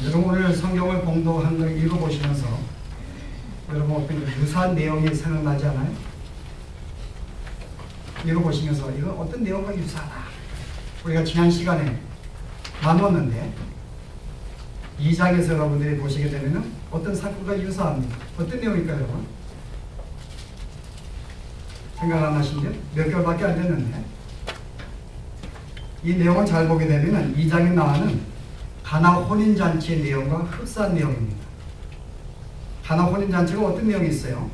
여러분 오늘 성경을 공독한 걸 읽어보시면서 여러분 어떤 유사한 내용이 생각나지 않아요? 읽어보시면서 이건 어떤 내용과 유사하다. 우리가 지난 시간에 나눴는데 2장에서 여러분들이 보시게 되면 어떤 사건과 유사합니다. 어떤 내용일까요, 여러분? 생각 안 나신데요? 몇 개월밖에 안 됐는데 이 내용을 잘 보게 되면 2장에 나오는 가나 혼인잔치의 내용과 흡사한 내용입니다. 가나 혼인잔치가 어떤 내용이 있어요?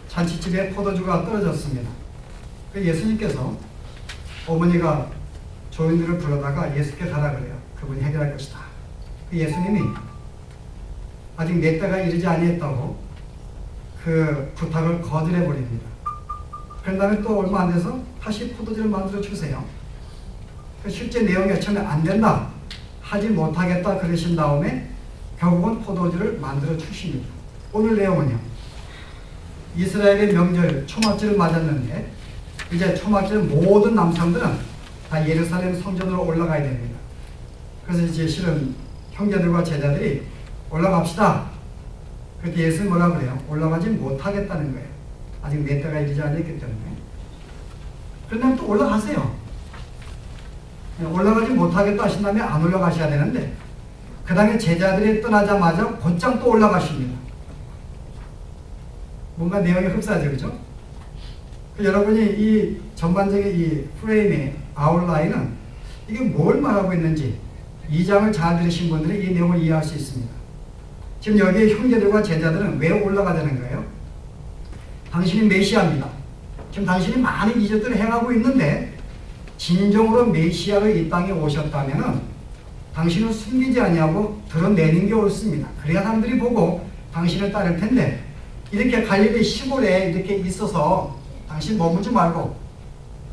잔치집에 포도주가 떨어졌습니다. 예수님께서 어머니가 조인들을 불러다가 예수께 가라 그래요. 그분이 해결할 것이다. 예수님이 아직 내 때가 이르지 아니했다고 그 부탁을 거절해 버립니다. 그런 다음에 또 얼마 안 돼서 다시 포도주를 만들어 주세요. 실제 내용이 처음에 안 된다, 하지 못하겠다 그러신 다음에 결국은 포도주를 만들어 주십니다. 오늘 내용은요, 이스라엘의 명절 초막절을 맞았는데 이제 초막절 모든 남성들은 다 예루살렘 성전으로 올라가야 됩니다. 그래서 이제 실은 형제들과 제자들이 올라갑시다. 그때 예수는 뭐라 그래요? 올라가지 못하겠다는 거예요. 아직 내 때가 이르지 않았기 때문에. 그런데 또 올라가세요. 올라가지 못하겠다 하신 다음에 안 올라가셔야 되는데 그 다음에 제자들이 떠나자마자 곧장 또 올라가십니다. 뭔가 내용이 흡사하죠, 그죠? 여러분이 이 전반적인 이 프레임의 아웃라인은 이게 뭘 말하고 있는지 2장을 잘 들으신 분들은 이 내용을 이해할 수 있습니다. 지금 여기 형제들과 제자들은 왜 올라가자는 거예요? 당신이 메시아입니다. 지금 당신이 많은 이적들을 행하고 있는데 진정으로 메시아로 이 땅에 오셨다면 당신은 숨기지 아니하고 드러내는 게 옳습니다. 그래야 사람들이 보고 당신을 따를 텐데 이렇게 갈릴리 시골에 이렇게 있어서 당신 머무지 말고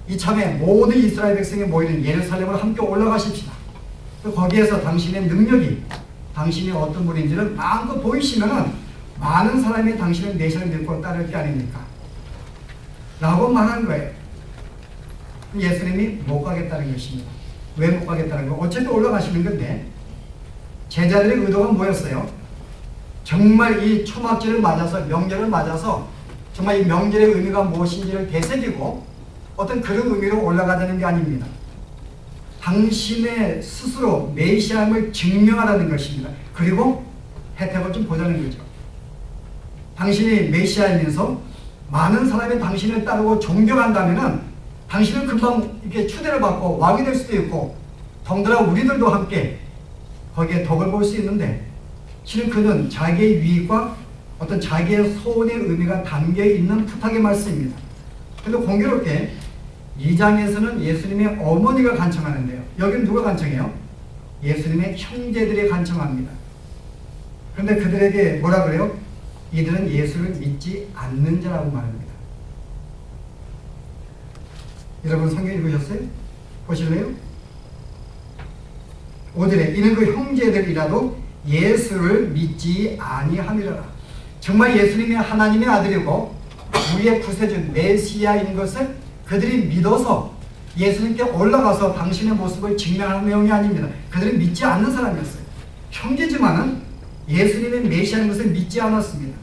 이참에 모든 이스라엘 백성이 모이는 예루살렘으로 함께 올라가십시다. 거기에서 당신의 능력이 당신이 어떤 분인지를 마음껏 보이시면 많은 사람이 당신의 메시아를 믿고 따를 게 아닙니까? 라고 말한 거예요. 예수님이 못 가겠다는 것입니다. 왜 못 가겠다는 거? 어쨌든 올라가시는 건데 제자들의 의도가 뭐였어요? 정말 이 초막절을 맞아서 명절을 맞아서 정말 이 명절의 의미가 무엇인지를 되새기고 어떤 그런 의미로 올라가자는 게 아닙니다. 당신의 스스로 메시아임을 증명하라는 것입니다. 그리고 혜택을 좀 보자는 거죠. 당신이 메시아이면서 많은 사람이 당신을 따르고 존경한다면은 당신은 금방 이렇게 추대를 받고 왕이 될 수도 있고 덩달아 우리들도 함께 거기에 덕을 볼 수 있는데 실은 그는 자기의 유익과 어떤 자기의 소원의 의미가 담겨있는 부탁의 말씀입니다. 그런데 공교롭게 2장에서는 예수님의 어머니가 간청하는데요. 여기는 누가 간청해요? 예수님의 형제들이 간청합니다. 그런데 그들에게 뭐라 그래요? 이들은 예수를 믿지 않는 자라고 말합니다. 여러분 성경 읽으셨어요? 보실래요? 5절에 이는 그 형제들이라도 예수를 믿지 아니함이라. 정말 예수님이 하나님의 아들이고 우리의 구세주 메시아인 것을 그들이 믿어서 예수님께 올라가서 당신의 모습을 증명하는 내용이 아닙니다. 그들은 믿지 않는 사람이었어요. 형제지만은 예수님의 메시아인 것을 믿지 않았습니다.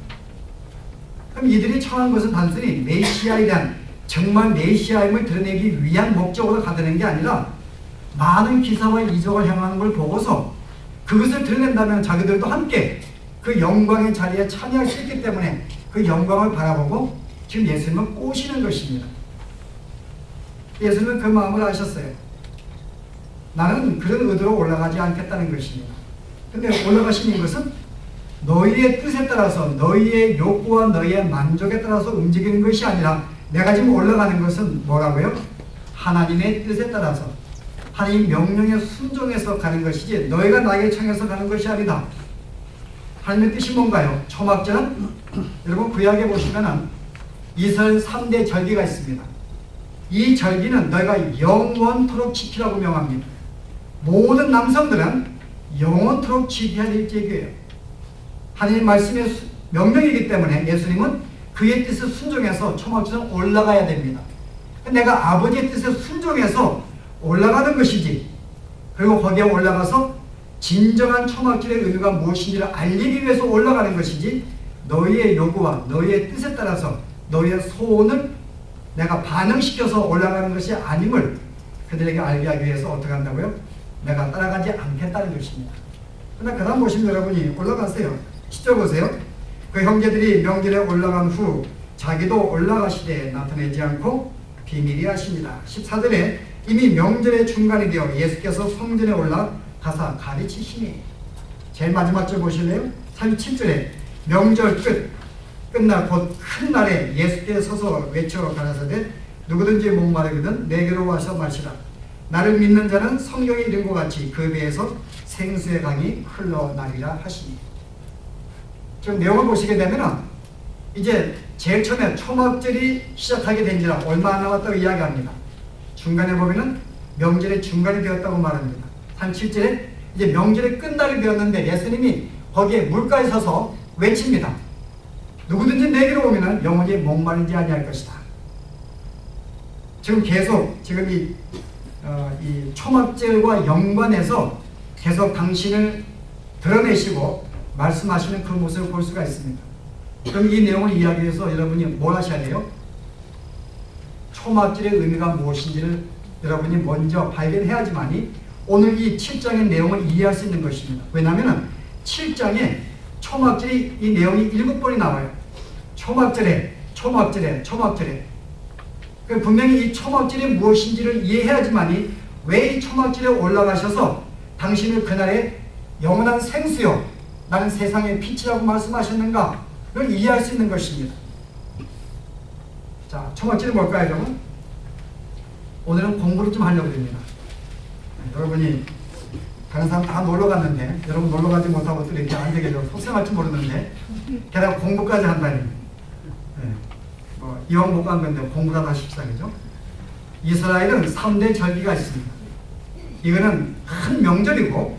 그럼 이들이 청한 것은 단순히 메시아에 대한 정말 메시아임을 드러내기 위한 목적으로 가드는 게 아니라 많은 기사와 이적을 행하는 걸 보고서 그것을 드러낸다면 자기들도 함께 그 영광의 자리에 참여할 수 있기 때문에 그 영광을 바라보고 지금 예수님을 꼬시는 것입니다. 예수님은 그 마음을 아셨어요. 나는 그런 의도로 올라가지 않겠다는 것입니다. 근데 올라가시는 것은 너희의 뜻에 따라서 너희의 욕구와 너희의 만족에 따라서 움직이는 것이 아니라 내가 지금 올라가는 것은 뭐라고요? 하나님의 뜻에 따라서 하나님 명령에 순종해서 가는 것이지 너희가 나에게 청해서 가는 것이 아니다. 하나님의 뜻이 뭔가요? 초막절은 여러분 구약에 보시면 이스라엘 3대 절기가 있습니다. 이 절기는 너희가 영원토록 지키라고 명합니다. 모든 남성들은 영원토록 지켜야 될 절기예요. 하나님 말씀의 명령이기 때문에 예수님은 그의 뜻에 순종해서 초막절은 올라가야 됩니다. 내가 아버지의 뜻에 순종해서 올라가는 것이지 그리고 거기에 올라가서 진정한 초막절의 의미가 무엇인지를 알리기 위해서 올라가는 것이지 너희의 요구와 너희의 뜻에 따라서 너희의 소원을 내가 반영시켜서 올라가는 것이 아님을 그들에게 알게 하기 위해서 어떻게 한다고요? 내가 따라가지 않겠다는 것입니다. 그러나 그 다음 보시면 여러분이 올라가세요. 10절 보세요. 그 형제들이 명절에 올라간 후 자기도 올라가시되 나타내지 않고 비밀이 하십니다. 14절에 이미 명절의 중간이 되어 예수께서 성전에 올라가사 가르치시니. 제일 마지막 절 보실래요? 37절에 명절 끝날 곧 큰 날에 예수께서 서서 외쳐 가라사대 누구든지 목마르거든 내게로 와서 마시라. 나를 믿는 자는 성경에 이른 것 같이 그 배에서 생수의 강이 흘러나리라 하시니. 좀 내용을 보시게 되면 이제 제일 처음에 초막절이 시작하게 된지라 얼마 안 남았다고 이야기합니다. 중간에 보면은 명절의 중간이 되었다고 말합니다. 37절에 이제 명절의 끝날이 되었는데 예수님이 거기에 물가에 서서 외칩니다. 누구든지 내게로 오면은 영원히 목마르지 아니할 것이다. 지금 계속 지금 이 초막절과 연관해서 계속 당신을 드러내시고 말씀하시는 그 모습을 볼 수가 있습니다. 그럼 이 내용을 이야기해서 여러분이 뭘 하셔야 돼요? 초막절의 의미가 무엇인지를 여러분이 먼저 발견해야지만이 오늘 이 7장의 내용을 이해할 수 있는 것입니다. 왜냐하면 7장에 초막절이 이 내용이 7번이 나와요. 초막절에 분명히 이 초막절이 무엇인지를 이해해야지만이 왜 이 초막절에 올라가셔서 당신을 그날의 영원한 생수요 나는 세상의 빛이라고 말씀하셨는가를 이해할 수 있는 것입니다. 자, 초막절이 뭘까요, 여러분? 오늘은 공부를 좀 하려고 합니다. 여러분이 다른 사람 다 놀러 갔는데 여러분 놀러 가지 못하고 또 이렇게 앉아 계셔서 속상할 줄 모르는데 게다가 공부까지 한다니. 이왕 못 간 건데 공부라도 하십시다. 그죠? 이스라엘은 3대 절기가 있습니다. 이거는 큰 명절이고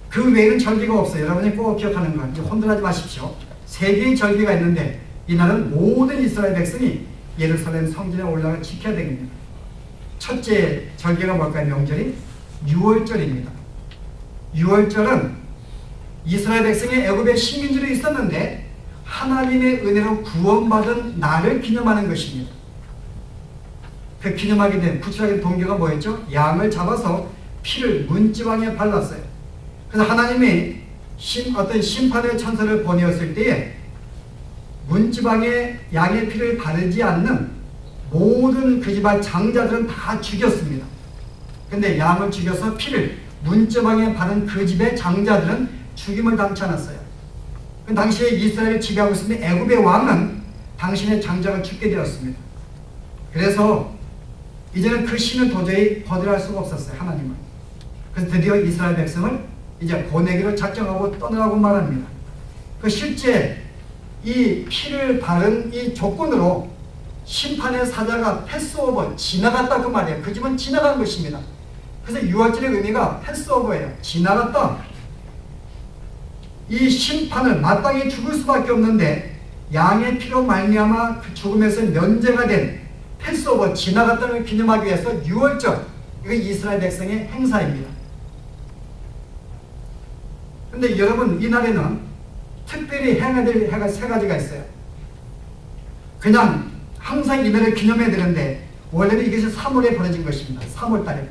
그 외에는 절기가 없어요. 여러분이 꼭 기억하는 건 혼돈하지 마십시오. 3개의 절기가 있는데 이날은 모든 이스라엘 백성이 예루살렘 성전에 올라가 지켜야 됩니다. 첫째 절기가 뭘까요? 명절이 6월절입니다. 6월절은 이스라엘 백성이 애굽의 식민지로 있었는데 하나님의 은혜로 구원받은 날을 기념하는 것입니다. 그 기념하게 된 구체적인 동기가 뭐였죠? 양을 잡아서 피를 문지방에 발랐어요. 그래서 하나님이 어떤 심판의 천사를 보내었을 때에 문지방에 양의 피를 바르지 않는 모든 그 집안 장자들은 다 죽였습니다. 근데 양을 죽여서 피를 문지방에 바른 그 집의 장자들은 죽임을 당치 않았어요. 그 당시에 이스라엘을 지배하고 있었던 애굽의 왕은 당신의 장자가 죽게 되었습니다. 그래서 이제는 그 신을 도저히 거절할 수가 없었어요. 하나님은. 그래서 드디어 이스라엘 백성을 이제 보내기로 작정하고 떠나라고 말합니다. 그 실제 이 피를 바른 이 조건으로 심판의 사자가 패스오버 지나갔다 그 말이에요. 그 집은 지나간 것입니다. 그래서 6월절의 의미가 패스오버예요. 지나갔다. 이 심판을 마땅히 죽을 수밖에 없는데 양의 피로 말미암아 그 죽음에서 면제가 된 패스오버 지나갔다는 걸 기념하기 위해서 6월절 이건 이스라엘 백성의 행사입니다. 근데 여러분 이날에는 특별히 행해야 될 해가 3가지가 있어요. 그냥 항상 이날을 기념해야 되는데 원래는 이것이 3월에 벌어진 것입니다. 3월달에.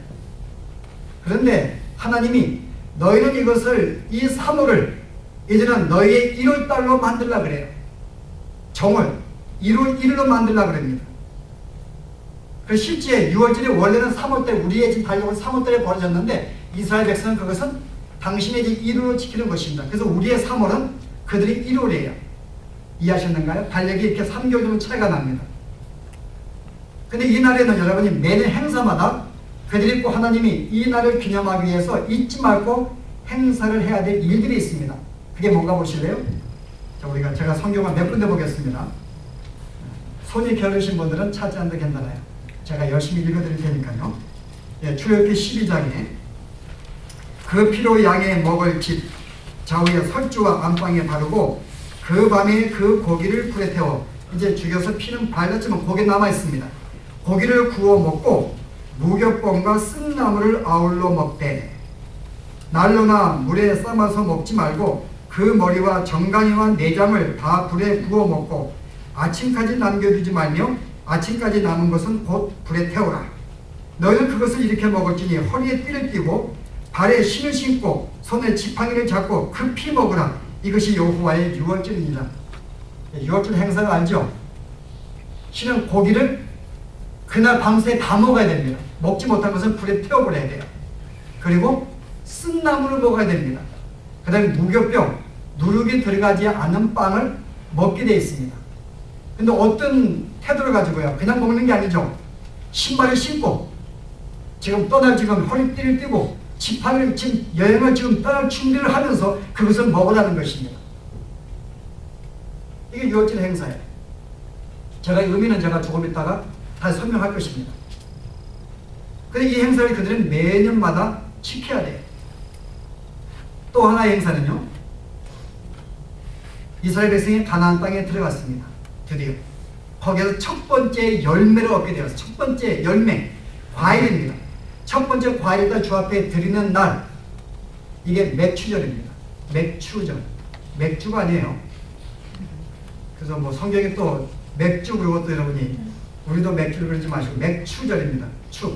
그런데 하나님이 너희는 이것을 이 3월을 이제는 너희의 1월달로 만들려고 그래요. 정월 1월 1일로 만들려고 그럽니다. 그 실제 6월절이 원래는 3월달 우리의 집 달력은 3월달에 벌어졌는데 이스라엘 백성은 그것은 당신의 집 1월로 지키는 것입니다. 그래서 우리의 3월은 그들이 1월이에요. 이해하셨는가요? 달력이 이렇게 3개월 정도 차이가 납니다. 근데 이 날에는 여러분이 매년 행사마다 그들이 꼭 하나님이 이 날을 기념하기 위해서 잊지 말고 행사를 해야 될 일들이 있습니다. 그게 뭔가 보실래요? 자, 제가 성경을 몇 군데 보겠습니다. 손이 게으르신 분들은 찾지 않도 괜찮아요. 제가 열심히 읽어드릴 테니까요. 출애굽기 12장에 그 피로 양의 먹을 집 좌우에 설주와 안방에 바르고 그 밤에 그 고기를 불에 태워 이제 죽여서 피는 발랐지만 고기 남아 있습니다. 고기를 구워 먹고 무교병과 쓴나물을 아울러 먹되 난로나 물에 삶아서 먹지 말고 그 머리와 정강이와 내장을 다 불에 구워 먹고 아침까지 남겨두지 말며 아침까지 남은 것은 곧 불에 태우라. 너희는 그것을 이렇게 먹을지니 허리에 띠를 띠고 발에 신을 신고 손에 지팡이를 잡고 급히 먹으라. 이것이 여호와의 유월절입니다. 유월절 행사가 알죠? 신은 고기를 그날 밤새 다 먹어야 됩니다. 먹지 못한 것은 불에 태워버려야 돼요. 그리고 쓴 나물을 먹어야 됩니다. 그 다음에 무교병, 누룩이 들어가지 않은 빵을 먹게 되어 있습니다. 근데 어떤 태도를 가지고요? 그냥 먹는 게 아니죠. 신발을 신고 지금 떠날 지금 허리띠를 띠고 지팡이를 지금 여행을 지금 떠날 준비를 하면서 그것을 먹으라는 것입니다. 이게 유월절 행사예요. 제가 의미는 제가 조금 있다가 다시 설명할 것입니다. 근데 이 행사를 그들은 매년마다 지켜야 돼요. 또 하나의 행사는요. 이스라엘 백성이 가나안 땅에 들어갔습니다. 드디어. 거기에서 첫 번째 열매를 얻게 되었어요. 첫 번째 열매, 과일입니다. 첫 번째 과일을 주 앞에 드리는 날, 이게 맥추절입니다. 맥추절. 맥주가 아니에요. 그래서 뭐 성경에 또 맥주 그것도 여러분이 우리도 맥주를 그러지 마시고 맥추절입니다.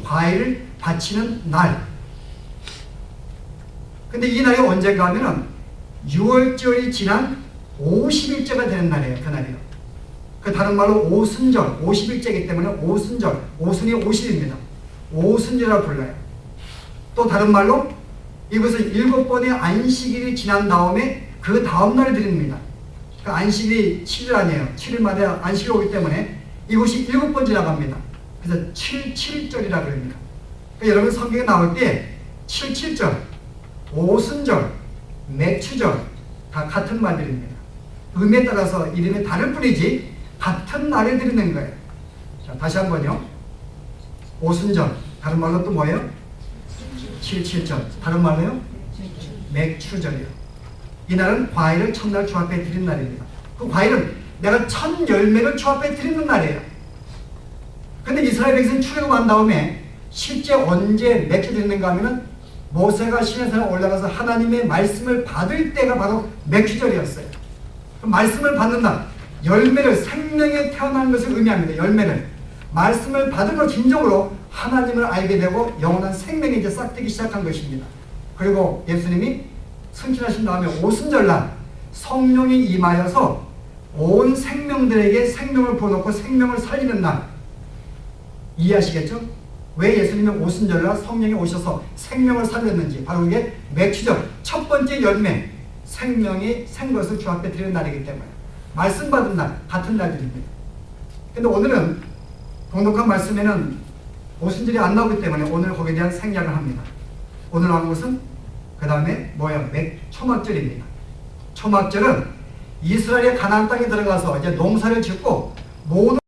과일을 바치는 날. 근데 이 날이 언제가 하면은 6월절이 지난 50일째가 되는 날이에요. 그날이요. 그 다른 말로 오순절, 50일째이기 때문에 오순절, 오순이 50입니다. 오순절이라고 불러요. 또 다른 말로 이것은 7번의 안식일이 지난 다음에 그 다음 날에 드립니다. 그 안식일이 7일 아니에요. 7일마다 안식일이 오기 때문에 이것이 7번 지나갑니다. 그래서 7.7절이라고 그럽니다. 그러니까 여러분 성경에 나올 때 7.7절, 오순절, 맥추절 다 같은 말들입니다. 의미에 따라서 이름이 다를 뿐이지 같은 날에 드리는 거예요. 자, 다시 한번요. 오순절, 다른 말로 또 뭐예요? 7.7절, 다른 말로요? 맥추절이요. 이날은 과일을 첫날 주 앞에 드리는 날입니다. 그 과일은 내가 첫 열매를 주 앞에 드리는 날이에요. 근데 이스라엘 백성이 출애굽한 다음에 실제 언제 맥주 드리는가 하면은 모세가 시내산에 올라가서 하나님의 말씀을 받을 때가 바로 맥주절이었어요. 말씀을 받는 날, 열매를, 생명에 태어난 것을 의미합니다. 열매를. 말씀을 받은 걸 진정으로 하나님을 알게 되고 영원한 생명이 이제 싹 트기 시작한 것입니다. 그리고 예수님이 승천하신 다음에 오순절날 성령이 임하여서 온 생명들에게 생명을 부어놓고 생명을 살리는 날. 이해하시겠죠? 왜 예수님이 오순절날 성령이 오셔서 생명을 살렸는지. 바로 이게 맥주절, 첫 번째 열매, 생명이 생것을 주 앞에 드리는 날이기 때문에 말씀 받은 날, 같은 날들입니다. 근데 오늘은 동독한 말씀에는 오순절이 안 나오기 때문에 오늘 거기에 대한 생략을 합니다. 오늘 나온 것은 그 다음에 뭐야? 초막절입니다. 초막절은 이스라엘의 가나안 땅에 들어가서 이제 농사를 짓고 모든